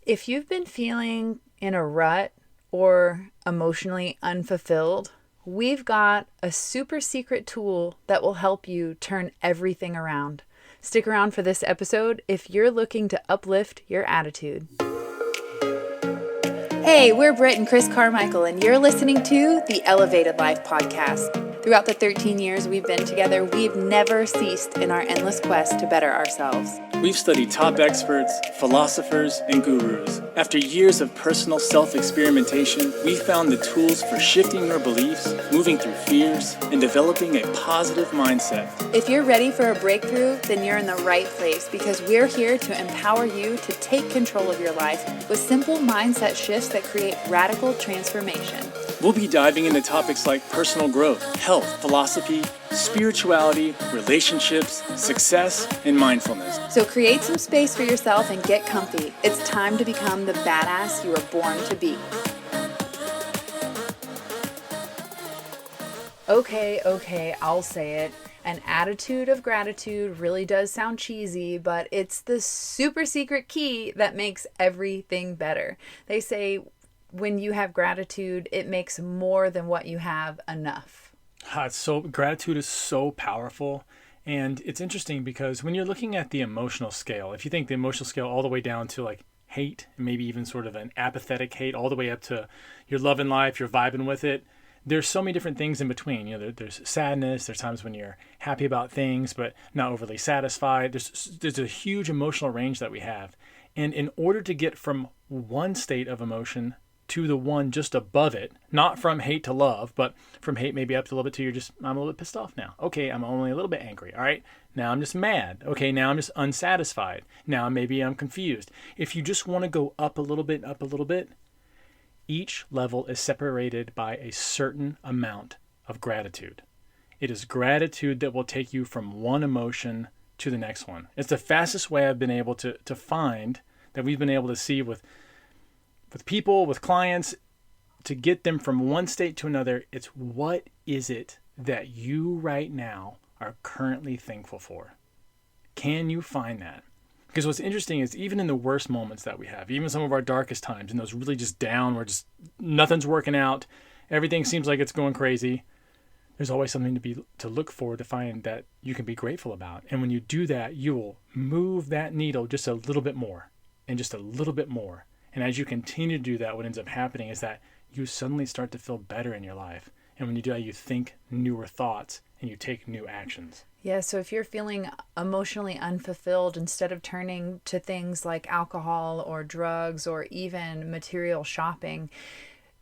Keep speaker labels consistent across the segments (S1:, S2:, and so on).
S1: If you've been feeling in a rut or emotionally unfulfilled, we've got a super secret tool that will help you turn everything around. Stick around for this episode if you're looking to uplift your attitude. Hey, we're Brit and Chris Carmichael, and you're listening to the Elevated Life podcast. Throughout the 13 years we've been together, we've never ceased in our endless quest to better ourselves.
S2: We've studied top experts, philosophers, and gurus. After years of personal self-experimentation, we found the tools for shifting your beliefs, moving through fears, and developing a positive mindset.
S1: If you're ready for a breakthrough, then you're in the right place, because we're here to empower you to take control of your life with simple mindset shifts that create radical transformation.
S2: We'll be diving into topics like personal growth, health, philosophy, spirituality, relationships, success, and mindfulness.
S1: So create some space for yourself and get comfy. It's time to become the badass you were born to be. Okay, I'll say it. An attitude of gratitude really does sound cheesy, but it's the super secret key that makes everything better. They say when you have gratitude, it makes more than what you have enough.
S2: Gratitude is so powerful. And it's interesting because when you're looking at the emotional scale, if you think the emotional scale all the way down to like hate, maybe even sort of an apathetic hate, all the way up to your love in life, you're vibing with it, there's so many different things in between. You know, there's sadness, there's times when you're happy about things, but not overly satisfied. There's a huge emotional range that we have. And in order to get from one state of emotion to the one just above it, not from hate to love, but from hate maybe up to a little bit to I'm a little bit pissed off now. Okay, I'm only a little bit angry. All right, now I'm just mad. Okay, now I'm just unsatisfied. Now maybe I'm confused. If you just want to go up a little bit, each level is separated by a certain amount of gratitude. It is gratitude that will take you from one emotion to the next one. It's the fastest way I've been able to find, that we've been able to see with people, with clients, to get them from one state to another. It's what is it that you right now are currently thankful for? Can you find that? Because what's interesting is even in the worst moments that we have, even some of our darkest times, and those really just down where just nothing's working out, everything seems like it's going crazy, there's always something to look for, to find that you can be grateful about. And when you do that, you will move that needle just a little bit more and just a little bit more. And as you continue to do that, what ends up happening is that you suddenly start to feel better in your life. And when you do that, you think newer thoughts and you take new actions.
S1: Yeah, so if you're feeling emotionally unfulfilled, instead of turning to things like alcohol or drugs or even material shopping,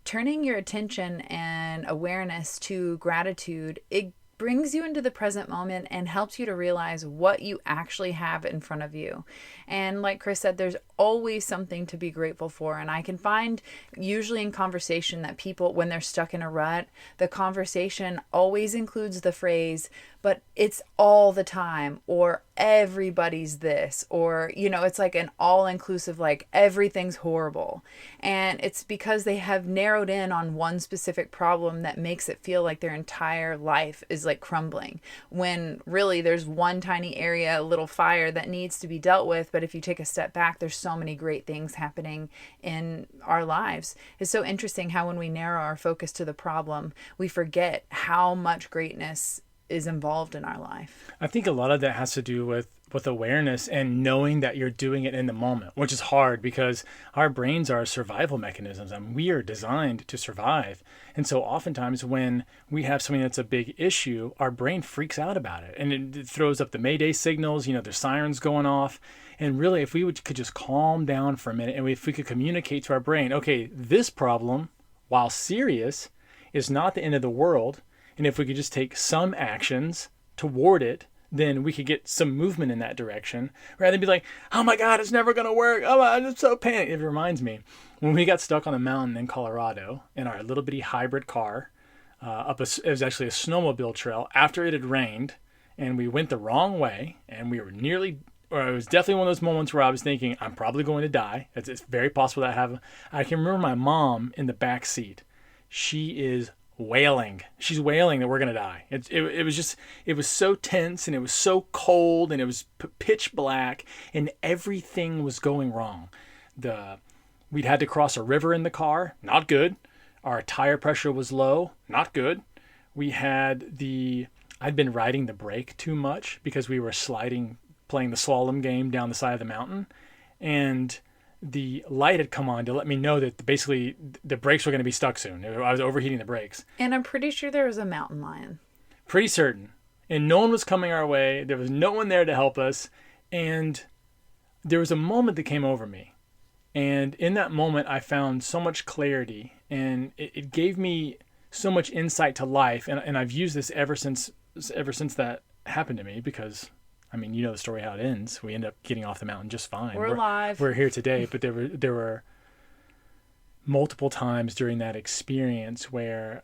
S1: turning your attention and awareness to gratitude, it brings you into the present moment and helps you to realize what you actually have in front of you. And like Chris said, there's always something to be grateful for. And I can find usually in conversation that people, when they're stuck in a rut, the conversation always includes the phrase, but it's all the time, or everybody's this, or, it's like an all-inclusive, like everything's horrible. And it's because they have narrowed in on one specific problem that makes it feel like their entire life is like crumbling, when really there's one tiny area, a little fire that needs to be dealt with. But if you take a step back, there's so many great things happening in our lives. It's so interesting how when we narrow our focus to the problem, we forget how much greatness is involved in our life.
S2: I think a lot of that has to do with awareness and knowing that you're doing it in the moment, which is hard because our brains are survival mechanisms and we are designed to survive. And so oftentimes when we have something that's a big issue, our brain freaks out about it and it throws up the Mayday signals, there's sirens going off. And really, if we could just calm down for a minute and if we could communicate to our brain, okay, this problem, while serious, is not the end of the world. And if we could just take some actions toward it, then we could get some movement in that direction, rather than be like, oh my God, it's never going to work. Oh, I'm just so panicked. It reminds me when we got stuck on a mountain in Colorado in our little bitty hybrid car, it was actually a snowmobile trail after it had rained, and we went the wrong way, and we were it was definitely one of those moments where I was thinking, I'm probably going to die. It's very possible that I can remember my mom in the back seat. She is wailing. She's wailing that we're going to die. It was so tense, and it was so cold, and it was pitch black, and everything was going wrong. The We'd had to cross a river in the car. Not good. Our tire pressure was low. Not good. I'd been riding the brake too much because we were playing the slalom game down the side of the mountain. And the light had come on to let me know that basically the brakes were going to be stuck soon. I was overheating the brakes.
S1: And I'm pretty sure there was a mountain lion.
S2: Pretty certain. And no one was coming our way. There was no one there to help us. And there was a moment that came over me. And in that moment, I found so much clarity. And it gave me so much insight to life. And I've used this ever since that happened to me, because I mean, you know the story how it ends. We end up getting off the mountain just fine.
S1: We're alive.
S2: We're here today, but there were multiple times during that experience where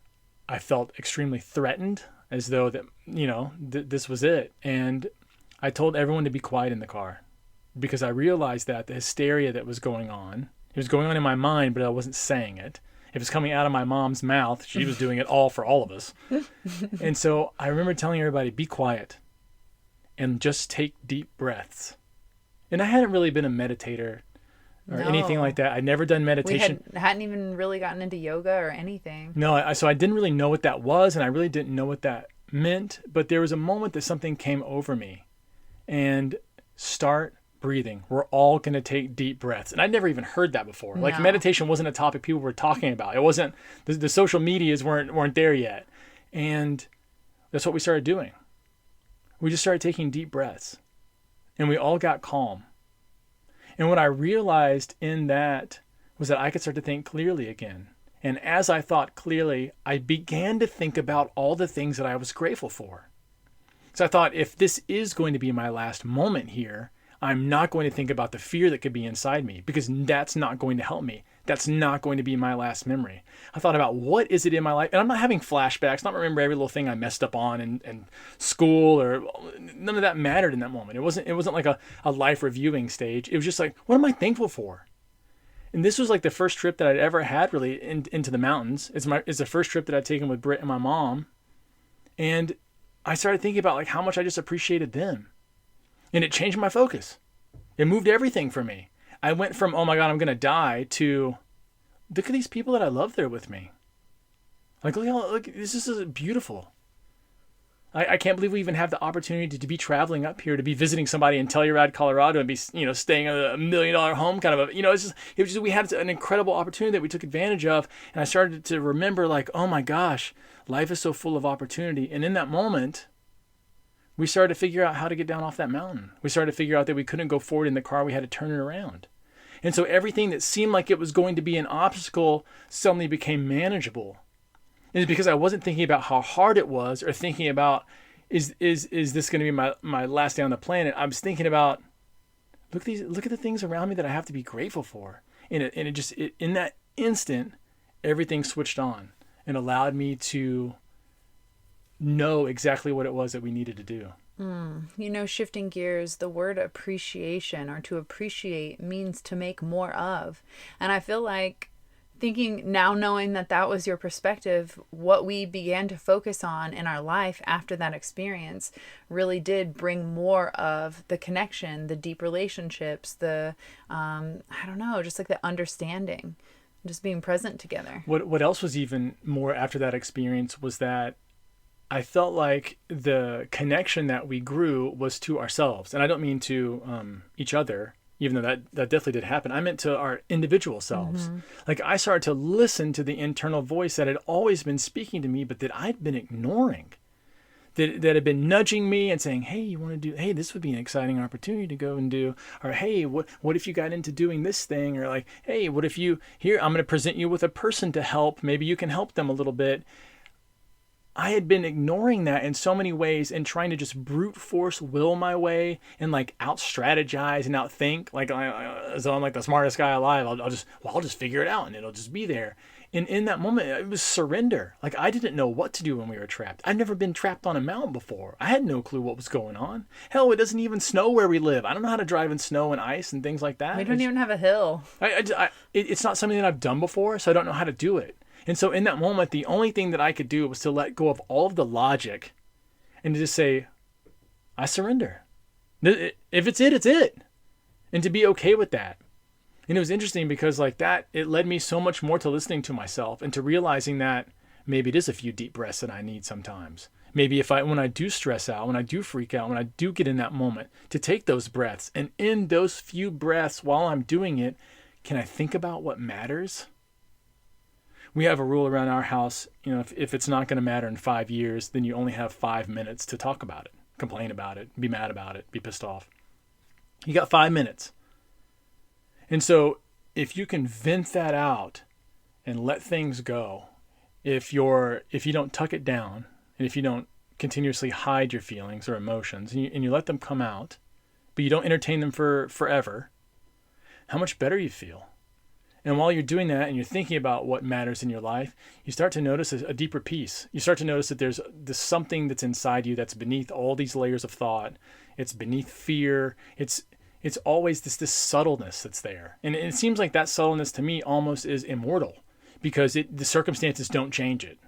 S2: I felt extremely threatened, as though that, you know, this was it. And I told everyone to be quiet in the car, because I realized that the hysteria that was going on, it was going on in my mind, but I wasn't saying it. It was coming out of my mom's mouth. She was doing it all for all of us. And so I remember telling everybody, be quiet and just take deep breaths. And I hadn't really been a meditator or anything like that. I'd never done meditation.
S1: We hadn't even really gotten into yoga or anything.
S2: No, so I didn't really know what that was, and I really didn't know what that meant. But there was a moment that something came over me. And start breathing. We're all going to take deep breaths. And I'd never even heard that before.
S1: No.
S2: Like, meditation wasn't a topic people were talking about. It wasn't, the social medias weren't there yet. And that's what we started doing. We just started taking deep breaths. And we all got calm. And what I realized in that was that I could start to think clearly again. And as I thought clearly, I began to think about all the things that I was grateful for. So I thought, if this is going to be my last moment here, I'm not going to think about the fear that could be inside me, because that's not going to help me. That's not going to be my last memory. I thought about, what is it in my life? And I'm not having flashbacks, not remember every little thing I messed up on in school, or none of that mattered in that moment. It wasn't like a life reviewing stage. It was just like, what am I thankful for? And this was like the first trip that I'd ever had really into the mountains. It's the first trip that I'd taken with Brit and my mom. And I started thinking about like how much I just appreciated them. And it changed my focus. It moved everything for me. I went from, oh my God, I'm going to die, to look at these people that I love there with me. Like, look, this is beautiful. I can't believe we even have the opportunity to be traveling up here, to be visiting somebody in Telluride, Colorado, and be, you know, staying in $1 million home kind of a, you know, it was just, we had an incredible opportunity that we took advantage of. And I started to remember like, oh my gosh, life is so full of opportunity. And in that moment, we started to figure out how to get down off that mountain. We started to figure out that we couldn't go forward in the car. We had to turn it around. And so everything that seemed like it was going to be an obstacle suddenly became manageable. And it's because I wasn't thinking about how hard it was, or thinking about, is this going to be my last day on the planet? I was thinking about, look at the things around me that I have to be grateful for. And in that instant, everything switched on and allowed me to know exactly what it was that we needed to do.
S1: You know, shifting gears, the word appreciation, or to appreciate, means to make more of. And I feel like, knowing that was your perspective, what we began to focus on in our life after that experience really did bring more of the connection, the deep relationships, the, just like the understanding, just being present together.
S2: What else was even more after that experience was that I felt like the connection that we grew was to ourselves. And I don't mean to each other, even though that definitely did happen. I meant to our individual selves. Mm-hmm. Like, I started to listen to the internal voice that had always been speaking to me, but that I'd been ignoring. That had been nudging me and saying, hey, hey, this would be an exciting opportunity to go and do. Or, hey, what if you got into doing this thing? Or like, hey, what if I'm going to present you with a person to help. Maybe you can help them a little bit. I had been ignoring that in so many ways and trying to just brute force will my way and like out strategize and outthink, like as though I'm like the smartest guy alive. I'll just figure it out and it'll just be there. And in that moment, it was surrender. Like, I didn't know what to do when we were trapped. I'd never been trapped on a mountain before. I had no clue what was going on. Hell, it doesn't even snow where we live. I don't know how to drive in snow and ice and things like that.
S1: We don't even have a hill.
S2: It's not something that I've done before, so I don't know how to do it. And so in that moment, the only thing that I could do was to let go of all of the logic and to just say, I surrender. If it's it, it's it. And to be okay with that. And it was interesting because like that, it led me so much more to listening to myself and to realizing that maybe it is a few deep breaths that I need sometimes. Maybe when I do stress out, when I do freak out, when I do get in that moment, to take those breaths. And in those few breaths while I'm doing it, can I think about what matters? We have a rule around our house, if it's not going to matter in 5 years, then you only have 5 minutes to talk about it, complain about it, be mad about it, be pissed off. You got 5 minutes. And so if you can vent that out and let things go, if you don't tuck it down, and if you don't continuously hide your feelings or emotions, and you let them come out, but you don't entertain them for forever, how much better you feel. And while you're doing that and you're thinking about what matters in your life, you start to notice a deeper peace. You start to notice that there's something that's inside you that's beneath all these layers of thought. It's beneath fear. It's always this subtleness that's there. And it seems like that subtleness to me almost is immortal because the circumstances don't change it.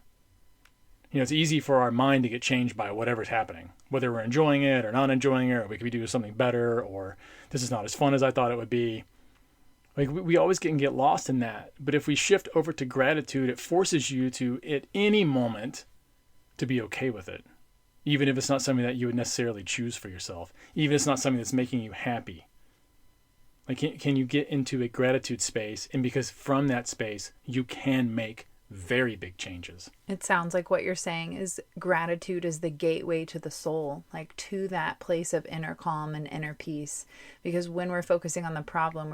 S2: It's easy for our mind to get changed by whatever's happening, whether we're enjoying it or not enjoying it, or we could be doing something better, or this is not as fun as I thought it would be. Like we always can get lost in that. But if we shift over to gratitude, it forces you to, at any moment, to be okay with it. Even if it's not something that you would necessarily choose for yourself. Even if it's not something that's making you happy. Like, can you get into a gratitude space? And because from that space, you can make very big changes.
S1: It sounds like what you're saying is gratitude is the gateway to the soul, like to that place of inner calm and inner peace. Because when we're focusing on the problem,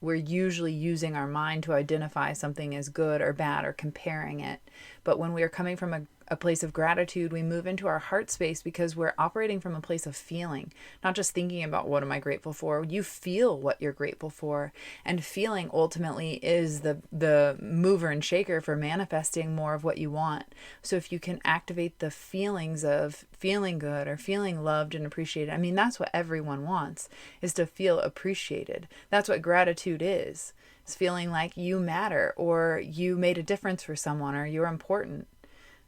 S1: we're usually using our mind to identify something as good or bad or comparing it. But when we are coming from a place of gratitude, we move into our heart space because we're operating from a place of feeling, not just thinking about what am I grateful for. You feel what you're grateful for, and feeling ultimately is the mover and shaker for manifesting more of what you want. So if you can activate the feelings of feeling good or feeling loved and appreciated, I mean, that's what everyone wants, is to feel appreciated. That's what gratitude is. It's feeling like you matter, or you made a difference for someone, or you're important.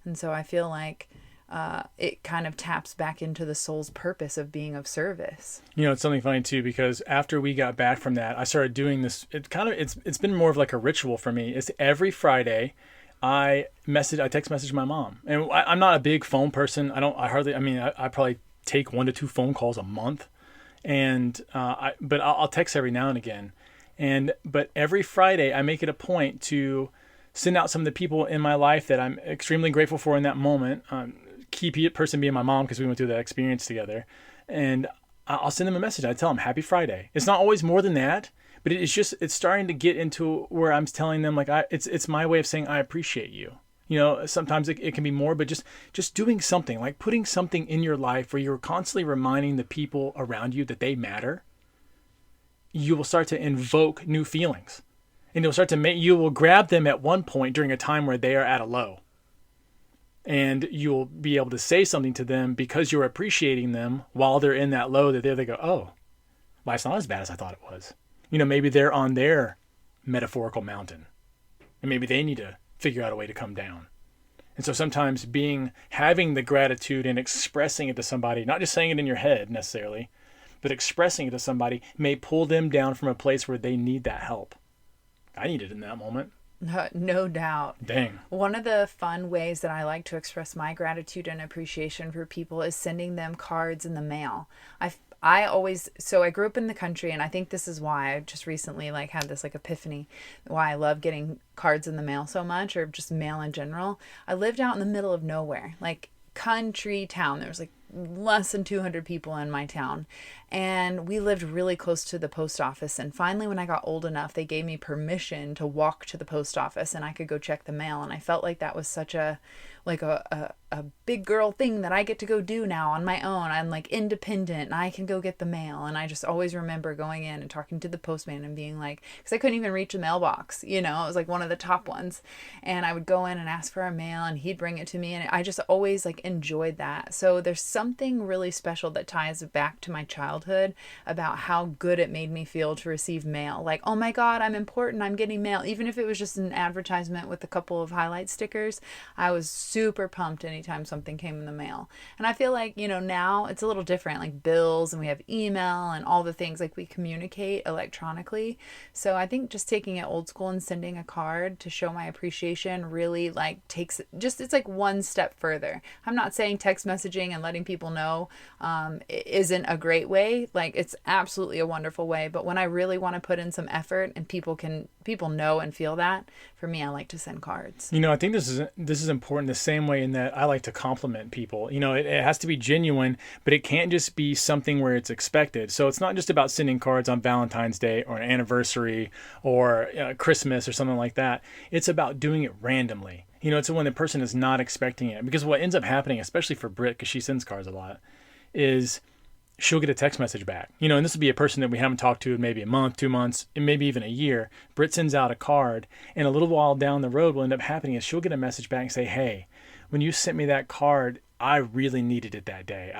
S1: And so I feel like it kind of taps back into the soul's purpose of being of service.
S2: It's something funny too, because after we got back from that, I started doing this. It's been more of like a ritual for me. It's every Friday I text message my mom. And I'm not a big phone person. I probably take 1 to 2 phone calls a month. But I'll text every now and again. But every Friday I make it a point to send out some of the people in my life that I'm extremely grateful for in that moment. Key person being my mom, because we went through that experience together. And I'll send them a message. I tell them happy Friday. It's not always more than that, but it's starting to get into where I'm telling them, like, it's my way of saying I appreciate you. Sometimes it can be more, but just doing something, like putting something in your life where you're constantly reminding the people around you that they matter. You will start to invoke new feelings. And you will grab them at one point during a time where they are at a low. And you'll be able to say something to them because you're appreciating them while they're in that low, that they go, oh, life's not as bad as I thought it was. Maybe they're on their metaphorical mountain. And maybe they need to figure out a way to come down. And so sometimes having the gratitude and expressing it to somebody, not just saying it in your head necessarily, but expressing it to somebody may pull them down from a place where they need that help. I need it in that moment.
S1: No doubt.
S2: Dang.
S1: One of the fun ways that I like to express my gratitude and appreciation for people is sending them cards in the mail. I grew up in the country, and I think this is why I just recently had this epiphany, why I love getting cards in the mail so much, or just mail in general. I lived out in the middle of nowhere, country town. There was less than 200 people in my town, and we lived really close to the post office. And finally, when I got old enough, they gave me permission to walk to the post office and I could go check the mail. And I felt like that was such a big girl thing that I get to go do now on my own. I'm independent and I can go get the mail. And I just always remember going in and talking to the postman and being because I couldn't even reach the mailbox, it was one of the top ones. And I would go in and ask for a mail and he'd bring it to me. And I just always enjoyed that. So there's something really special that ties back to my childhood childhood about how good it made me feel to receive mail. Like, oh my God, I'm important, I'm getting mail. Even if it was just an advertisement with a couple of highlight stickers, I was super pumped anytime something came in the mail. And I feel like, now it's a little different, like bills, and we have email and all the things, like we communicate electronically. So I think just taking it old school and sending a card to show my appreciation really like it's like one step further. I'm not saying text messaging and letting people know isn't a great way. Like, it's absolutely a wonderful way. But when I really want to put in some effort and people know and feel that, for me, I like to send cards.
S2: I think this is important the same way in that I like to compliment people. It has to be genuine, but it can't just be something where it's expected. So it's not just about sending cards on Valentine's Day or an anniversary or Christmas or something like that. It's about doing it randomly. It's when the person is not expecting it. Because what ends up happening, especially for Brit, because she sends cards a lot, is she'll get a text message back. And this will be a person that we haven't talked to in maybe a month, 2 months, and maybe even a year. Brit sends out a card, and a little while down the road, what will end up happening is she'll get a message back and say, hey, when you sent me that card, I really needed it that day.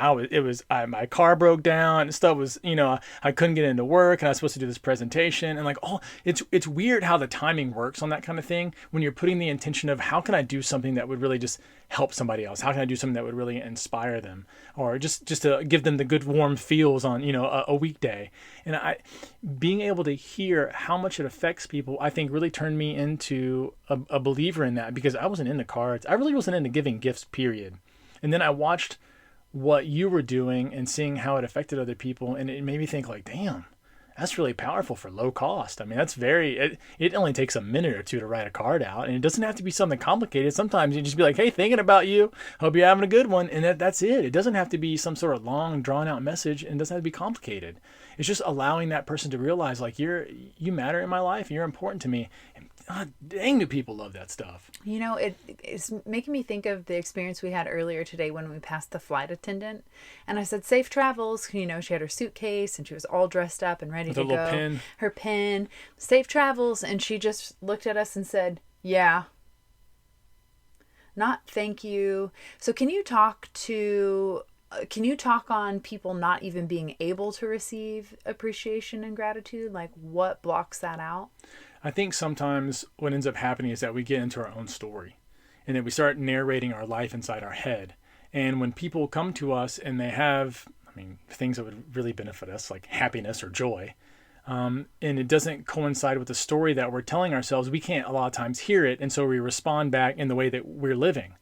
S2: My car broke down and stuff was, I couldn't get into work and I was supposed to do this presentation, and it's weird how the timing works on that kind of thing when you're putting the intention of how can I do something that would really just help somebody else? How can I do something that would really inspire them, or just to give them the good warm feels on, a weekday? And being able to hear how much it affects people, I think really turned me into a believer in that, because I wasn't into cards. I really wasn't into giving gifts, period. And then I watched what you were doing and seeing how it affected other people. And it made me think like, damn, that's really powerful for low cost. I mean, it only takes a minute or two to write a card out, and it doesn't have to be something complicated. Sometimes you just be like, hey, thinking about you. Hope you're having a good one. And that's it. It doesn't have to be some sort of long drawn out message, and it doesn't have to be complicated. It's just allowing that person to realize like you matter in my life. And you're important to me. And God dang, do people love that stuff.
S1: It's making me think of the experience we had earlier today when we passed the flight attendant. And I said, safe travels. She had her suitcase and she was all dressed up and ready
S2: with
S1: to go.
S2: Little pin.
S1: Her pin. Safe travels. And she just looked at us and said, yeah. Not thank you. So can you talk on people not even being able to receive appreciation and gratitude? Like, what blocks that out?
S2: I think sometimes what ends up happening is that we get into our own story, and then we start narrating our life inside our head. And when people come to us and they have, things that would really benefit us, like happiness or joy, and it doesn't coincide with the story that we're telling ourselves, we can't a lot of times hear it. And so we respond back in the way that we're living.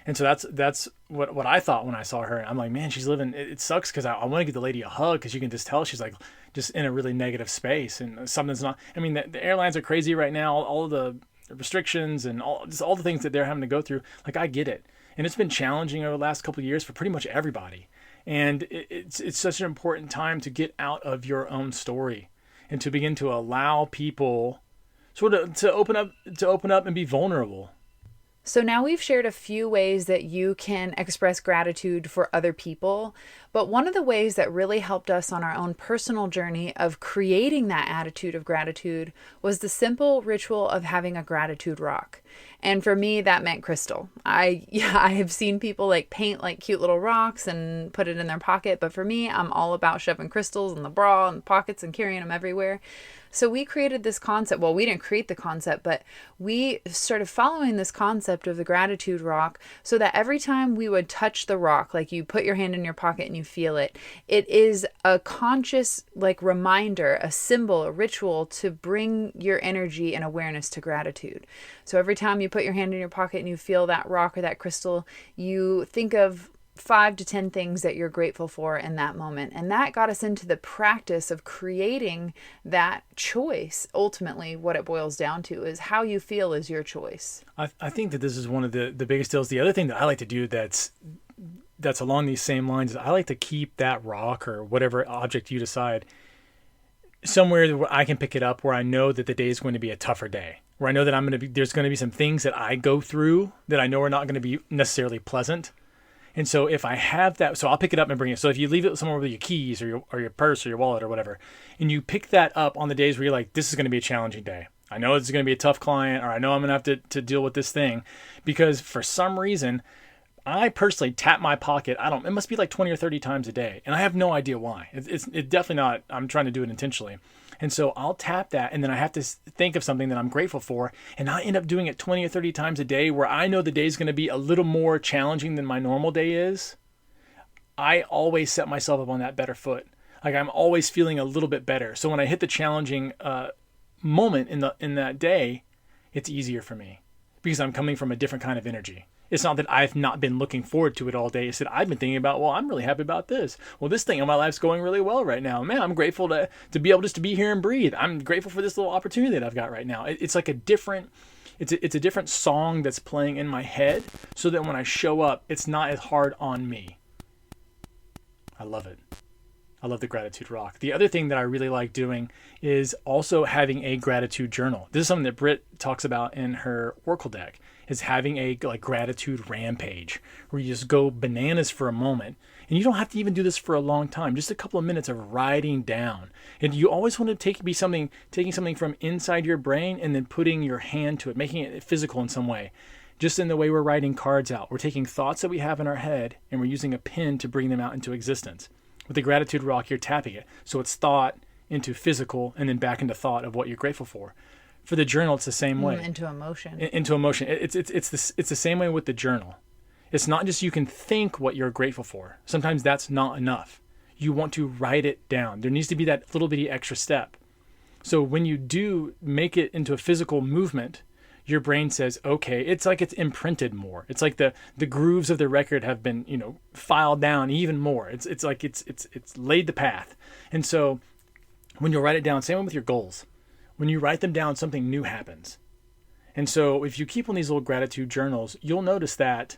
S2: And so that's what I thought when I saw her. I'm like, man, she's living. It sucks because I want to give the lady a hug, because you can just tell she's like just in a really negative space, and something's not. The airlines are crazy right now. All of the restrictions and all the things that they're having to go through. Like, I get it, and it's been challenging over the last couple of years for pretty much everybody. And it's such an important time to get out of your own story and to begin to allow people sort of to open up and be vulnerable.
S1: So now we've shared a few ways that you can express gratitude for other people, but one of the ways that really helped us on our own personal journey of creating that attitude of gratitude was the simple ritual of having a gratitude rock. And for me, that meant crystal. I have seen people like paint like cute little rocks and put it in their pocket, but for me, I'm all about shoving crystals in the bra and the pockets and carrying them everywhere. So we created this concept. Well, we didn't create the concept, but we started following this concept of the gratitude rock so that every time we would touch the rock, like you put your hand in your pocket and you feel it, it is a conscious reminder, a symbol, a ritual to bring your energy and awareness to gratitude. So every time you put your hand in your pocket and you feel that rock or that crystal, you think of 5 to 10 things that you're grateful for in that moment. And that got us into the practice of creating that choice. Ultimately, what it boils down to is how you feel is your choice.
S2: I think that this is one of the biggest deals. The other thing that I like to do that's along these same lines is I like to keep that rock or whatever object you decide somewhere where I can pick it up, where I know that the day is going to be a tougher day, where I know that there's going to be some things that I go through that I know are not going to be necessarily pleasant. And so if I have that, so I'll pick it up and bring it. So if you leave it somewhere with your keys or your purse or your wallet or whatever, and you pick that up on the days where you're like, this is going to be a challenging day. I know this is going to be a tough client, or I know I'm going to have to deal with this thing, because for some reason I personally tap my pocket. It must be like 20 or 30 times a day. And I have no idea why. It's definitely not, I'm trying to do it intentionally. And so I'll tap that, and then I have to think of something that I'm grateful for. And I end up doing it 20 or 30 times a day, where I know the day is going to be a little more challenging than my normal day is. I always set myself up on that better foot. Like, I'm always feeling a little bit better. So when I hit the challenging moment in that day, it's easier for me because I'm coming from a different kind of energy. It's not that I've not been looking forward to it all day. It's that I've been thinking about, well, I'm really happy about this. Well, this thing in my life's going really well right now. Man, I'm grateful to be able just to be here and breathe. I'm grateful for this little opportunity that I've got right now. It's like a different song that's playing in my head, so that when I show up, it's not as hard on me. I love it. I love the gratitude rock. The other thing that I really like doing is also having a gratitude journal. This is something that Brit talks about in her Oracle deck, is having a gratitude rampage where you just go bananas for a moment. And you don't have to even do this for a long time, just a couple of minutes of writing down. And you always want to taking something from inside your brain and then putting your hand to it, making it physical in some way. Just in the way we're writing cards out. We're taking thoughts that we have in our head and we're using a pen to bring them out into existence. With the gratitude rock, you're tapping it. So it's thought into physical and then back into thought of what you're grateful for. For the journal, it's the same way.
S1: Into emotion.
S2: Into emotion. It's the same way with the journal. It's not just you can think what you're grateful for. Sometimes that's not enough. You want to write it down. There needs to be that little bitty extra step. So when you do make it into a physical movement, your brain says, okay, it's like it's imprinted more. It's like the grooves of the record have been, filed down even more. It's like it's laid the path. And so when you write it down, same with your goals. When you write them down, something new happens. And so if you keep on these little gratitude journals, you'll notice that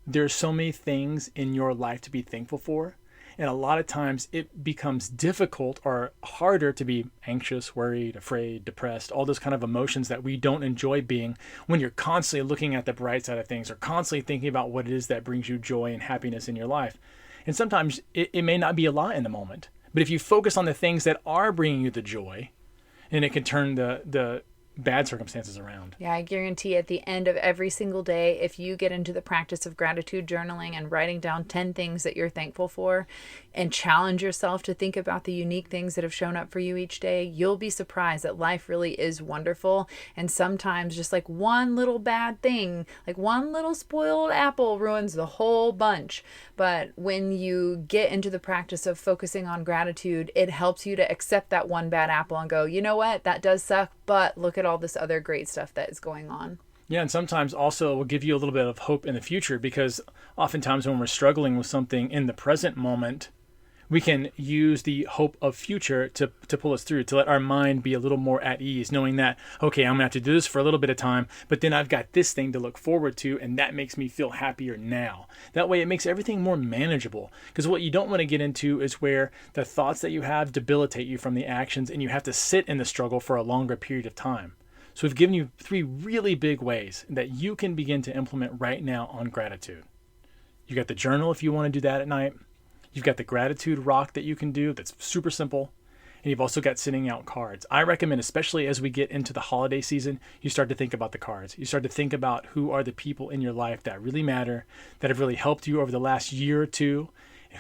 S2: there's so many things in your life to be thankful for. And a lot of times it becomes difficult or harder to be anxious, worried, afraid, depressed, all those kind of emotions that we don't enjoy being, when you're constantly looking at the bright side of things or constantly thinking about what it is that brings you joy and happiness in your life. And sometimes it may not be a lot in the moment, but if you focus on the things that are bringing you the joy, and it can turn the bad circumstances around.
S1: Yeah, I guarantee at the end of every single day, if you get into the practice of gratitude journaling and writing down 10 things that you're thankful for and challenge yourself to think about the unique things that have shown up for you each day, you'll be surprised that life really is wonderful. And sometimes just like one little bad thing, like one little spoiled apple ruins the whole bunch. But when you get into the practice of focusing on gratitude, it helps you to accept that one bad apple and go, you know what, that does suck, but look at all this other great stuff that is going on.
S2: Yeah, and sometimes also it will give you a little bit of hope in the future, because oftentimes when we're struggling with something in the present moment, we can use the hope of future to pull us through, to let our mind be a little more at ease, knowing that, okay, I'm going to have to do this for a little bit of time, but then I've got this thing to look forward to, and that makes me feel happier now. That way it makes everything more manageable, because what you don't want to get into is where the thoughts that you have debilitate you from the actions, and you have to sit in the struggle for a longer period of time. So we've given you 3 really big ways that you can begin to implement right now on gratitude. You got the journal if you want to do that at night. You've got the gratitude rock that you can do that's super simple. And you've also got sending out cards. I recommend, especially as we get into the holiday season, you start to think about the cards. You start to think about who are the people in your life that really matter, that have really helped you over the last year or two,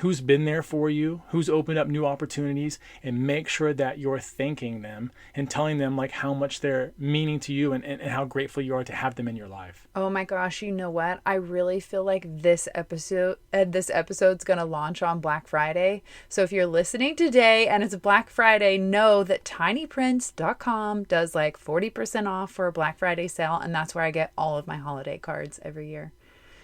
S2: who's been there for you, who's opened up new opportunities, and make sure that you're thanking them and telling them like how much they're meaning to you and how grateful you are to have them in your life.
S1: Oh my gosh, you know what? I really feel like this episode's going to launch on Black Friday. So if you're listening today and it's Black Friday, know that tinyprince.com does like 40% off for a Black Friday sale, and that's where I get all of my holiday cards every year.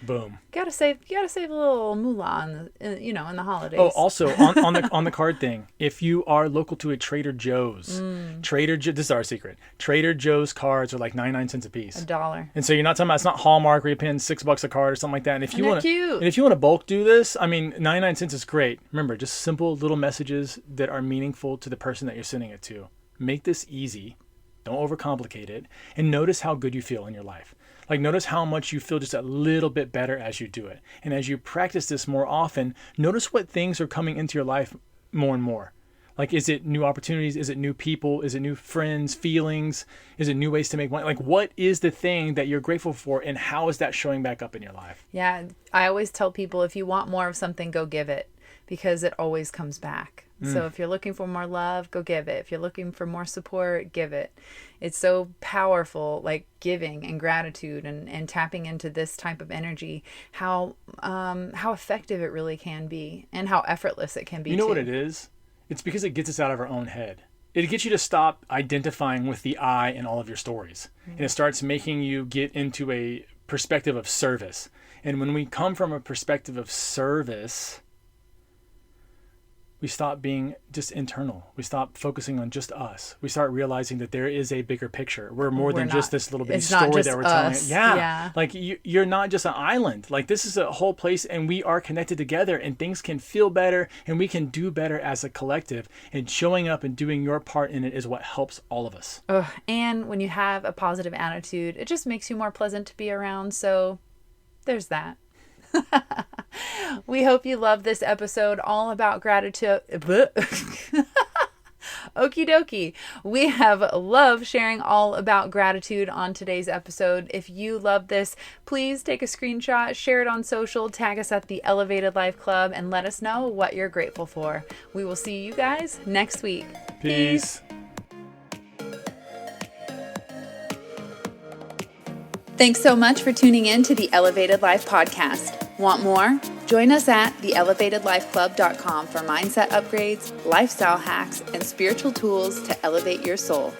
S2: Boom.
S1: You gotta save a little moolah in the holidays.
S2: Oh, also on the card thing, if you are local to a Trader Joe's, this is our secret. Trader Joe's cards are like 99 cents a piece.
S1: $1.
S2: And so you're not talking about, it's not Hallmark where you pay $6 a card or something like that. And if you want to bulk do this, I mean, 99 cents is great. Remember, just simple little messages that are meaningful to the person that you're sending it to. Make this easy. Don't overcomplicate it. And notice how good you feel in your life. Like, notice how much you feel just a little bit better as you do it. And as you practice this more often, notice what things are coming into your life more and more. Like, is it new opportunities? Is it new people? Is it new friends, feelings? Is it new ways to make money? Like, what is the thing that you're grateful for, and how is that showing back up in your life?
S1: Yeah, I always tell people, if you want more of something, go give it, because it always comes back. So if you're looking for more love, go give it. If you're looking for more support, give it. It's so powerful, like giving and gratitude and tapping into this type of energy, how effective it really can be, and how effortless it can be.
S2: You know
S1: too.
S2: what it is? It's because it gets us out of our own head. It gets you to stop identifying with the I in all of your stories. And it starts making you get into a perspective of service. And when we come from a perspective of service, we stop being just internal. We stop focusing on just us. We start realizing that there is a bigger picture. We're more than just this little bitty story that we're telling. Yeah. Like you're not just an island. Like, this is a whole place, and we are connected together, and things can feel better, and we can do better as a collective. And showing up and doing your part in it is what helps all of us.
S1: And when you have a positive attitude, it just makes you more pleasant to be around. So there's that. We hope you love this episode all about gratitude. Okie dokie. We have loved sharing all about gratitude on today's episode. If you love this, please take a screenshot, share it on social, tag us at the Elevated Life Club, and let us know what you're grateful for. We will see you guys next week.
S2: Peace.
S1: Thanks so much for tuning in to the Elevated Life Podcast. Want more? Join us at theelevatedlifeclub.com for mindset upgrades, lifestyle hacks, and spiritual tools to elevate your soul.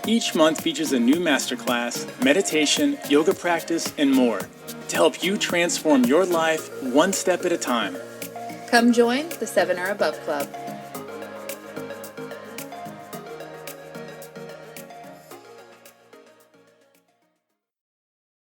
S2: Each month features a new masterclass, meditation, yoga practice, and more to help you transform your life one step at a time.
S1: Come join the 7 or Above Club.